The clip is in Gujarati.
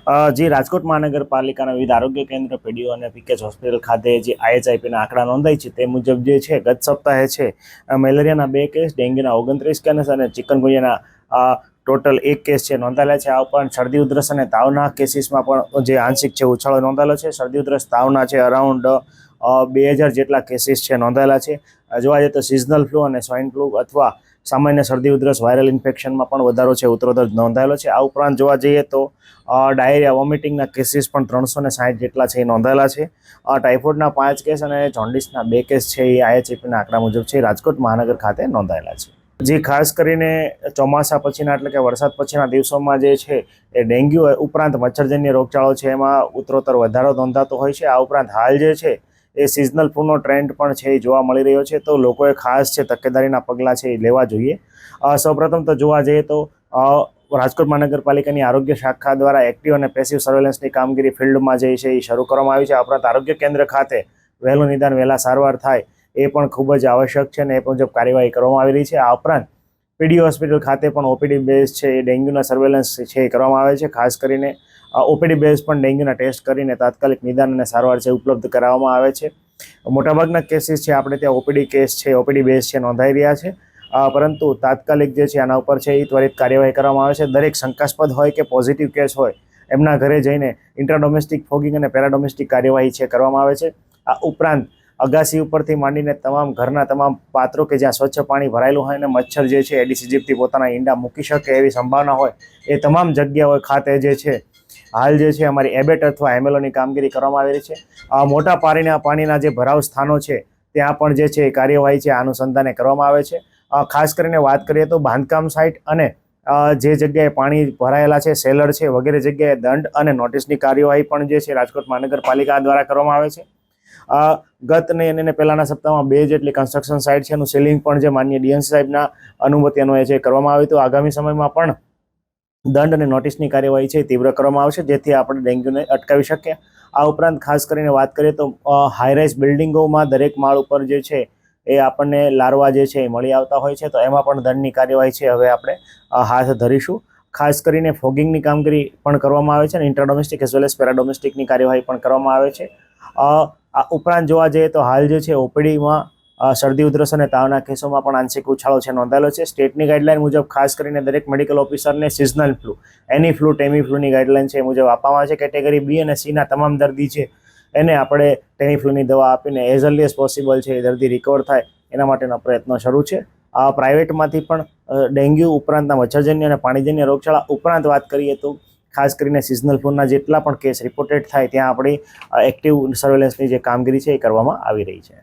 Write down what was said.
જે રાજકોટ મહાનગરપાલિકાના વિવિધ આરોગ્ય કેન્દ્ર, પીડીઓ અને પીકેચ હોસ્પિટલ ખાતે જે IHIPના આંકડા નોંધાય છે તે મુજબ જે છે ગત સપ્તાહે છે મેલેરિયાના 2 કેસ, ડેન્ગ્યુના 29 કેસ અને ચિકનગુનિયાના ટોટલ 1 કેસ છે નોંધાયેલા છે. આ ઉપરાંત શરદી ઉધરસ અને તાવના કેસીસમાં પણ જે આંશિક છે ઉછાળો નોંધાયેલો છે. શરદી ઉધરસ તાવના છે અરાઉન્ડ 2000 જેટલા કેસીસ છે નોંધાયેલા છે. જોવા જઈએ તો સિઝનલ ફ્લૂ અને સ્વાઇન ફ્લૂ અથવા સામાન્ય શરદી ઉધરસ વાયરલ ઇન્ફેક્શનમાં પણ વધારો છે ઉત્તરોત્તર નોંધાયેલો છે. આ ઉપરાંત જોવા જઈએ તો ડાયરિયા વોમિટિંગના કેસીસ પણ 360 જેટલા છે એ નોંધાયેલા છે. ટાઇફોઇડના 5 કેસ અને જોન્ડિસના 2 કેસ છે એ IHIPના આંકડા મુજબ છે રાજકોટ મહાનગર ખાતે નોંધાયેલા છે. જે ખાસ કરીને ચોમાસા પછીના એટલે કે વરસાદ પછીના દિવસોમાં જે છે એ ડેન્ગ્યુ ઉપરાંત મચ્છરજન્ય રોગચાળો છે એમાં ઉત્તરોત્તર વધારો નોંધાતો હોય છે. આ ઉપરાંત હાલ જે છે એ સિઝનલ ફ્લૂનો ટ્રેન્ડ પણ છે એ જોવા મળી રહ્યો છે, તો લોકોએ ખાસ છે તકેદારીના પગલાં છે એ લેવા જોઈએ. સૌપ્રથમ તો જોવા જઈએ તો રાજકોટ મહાનગરપાલિકાની આરોગ્ય શાખા દ્વારા એક્ટિવ અને પેસિવ સર્વેલન્સની કામગીરી ફિલ્ડમાં જે છે એ શરૂ કરવામાં આવી છે. આ ઉપરાંત આરોગ્ય કેન્દ્ર ખાતે વહેલું નિદાન વહેલા સારવાર થાય એ પણ ખૂબ જ આવશ્યક છે અને એ મુજબ કાર્યવાહી કરવામાં આવી રહી છે. આ ઉપરાંત પીડી હોસ્પિટલ ખાતે પણ OPD બેઝ છે એ ડેન્ગ્યુના સર્વેલન્સ છે એ કરવામાં આવે છે. ખાસ કરીને OPD બેઝ પણ ડેન્ગ્યુના ટેસ્ટ કરીને તાત્કાલિક નિદાન અને સારવાર છે ઉપલબ્ધ કરાવવામાં આવે છે. મોટાભાગના કેસીસ છે આપણે ત્યાં OPD કેસ છે, OPD બેઝ છે નોંધાઈ રહ્યા છે, પરંતુ તાત્કાલિક જે છે આના ઉપર છે એ ત્વરિત કાર્યવાહી કરવામાં આવે છે. દરેક શંકાસ્પદ હોય કે પોઝિટિવ કેસ હોય એમના ઘરે જઈને ઇન્ટ્રાડોમેસ્ટિક ફોગિંગ અને પેરાડોમેસ્ટિક કાર્યવાહી છે કરવામાં આવે છે. આ ઉપરાંત અગાસી ઉપરથી માંડીને તમામ ઘરના તમામ પાત્રો કે જ્યાં સ્વચ્છ પાણી ભરાયેલું હોય અને મચ્છર જે છે એડિસ ઇજિપ્ટી પોતાના ઈંડા મૂકી શકે એવી સંભાવના હોય એ તમામ જગ્યાઓ ખાતે જે છે હાલ જે છે અમારી એબેટ અથવા એમએલઓની કામગીરી કરવામાં આવી રહી છે. મોટા પાણીના જે ભરાવ સ્થાનો છે ત્યાં પણ જે છે એ કાર્યવાહી છે અનુસંધાને કરવામાં આવે છે. ખાસ કરીને વાત કરીએ તો બાંધકામ સાઇટ અને જે જગ્યાએ પાણી ભરાયેલા છે, સેલર છે વગેરે જગ્યાએ દંડ અને નોટિસની કાર્યવાહી પણ જે છે રાજકોટ મહાનગરપાલિકા દ્વારા કરવામાં આવે છે. ગત ને પહેલાના સપ્તાહમાં 2 જેટલી કન્સ્ટ્રક્શન સાઇટ છે એનું સીલિંગ પણ જે માનનીય ડીએનસી સાહેબના અનુમતિ અન્વયે છે કરવામાં આવ્યું હતું. આગામી સમયમાં પણ દંડ અને નોટિસની કાર્યવાહી છે તીવ્ર કરવામાં આવશે જેથી આપણે ડેન્ગ્યુને અટકાવી શકીએ. આ ઉપરાંત ખાસ કરીને વાત કરીએ તો હાઈરાઇઝ બિલ્ડિંગોમાં દરેક માળ ઉપર જે છે એ આપણને લાર્વા જે છે એ મળી આવતા હોય છે, તો એમાં પણ દંડની કાર્યવાહી છે હવે આપણે હાથ ધરીશું. ખાસ કરીને ફોગિંગની કામગીરી પણ કરવામાં આવે છે અને ઇન્ટ્રાડોમેસ્ટિક એઝ વેલ એઝ પેરાડોમેસ્ટિકની કાર્યવાહી પણ કરવામાં આવે છે. આ ઉપરાંત જોવા જઈએ તો હાલ જે છે OPDમાં શરદી ઉધરસ અને તાવના કેસોમાં પણ આંશિક ઉછાળો છે નોંધાયેલો છે. સ્ટેટની ગાઈડલાઇન મુજબ ખાસ કરીને દરેક મેડિકલ ઓફિસરને સિઝનલ ફ્લૂ, એની ફ્લૂ, ટેમી ફ્લૂની ગાઈડલાઇન છે એ મુજબ આપવામાં આવે છે. કેટેગરી B અને C ના તમામ દર્દી છે એને આપણે ટેમી ફ્લૂની દવા આપીને એઝ અર્લી એઝ પોસિબલ છે એ દર્દી રિકવર થાય એના માટેના પ્રયત્નો શરૂ છે. પ્રાઇવેટમાંથી પણ ડેન્ગ્યુ ઉપરાંતના મચ્છરજન્ય અને પાણીજન્ય રોગચાળા ઉપરાંત વાત કરીએ તો ખાસ કરીને સિઝનલ ફ્લૂના જેટલા પણ કેસ રિપોર્ટેડ થાય ત્યાં આપણી એક્ટિવ સર્વેલન્સની જે કામગીરી છે એ કરવામાં આવી રહી છે.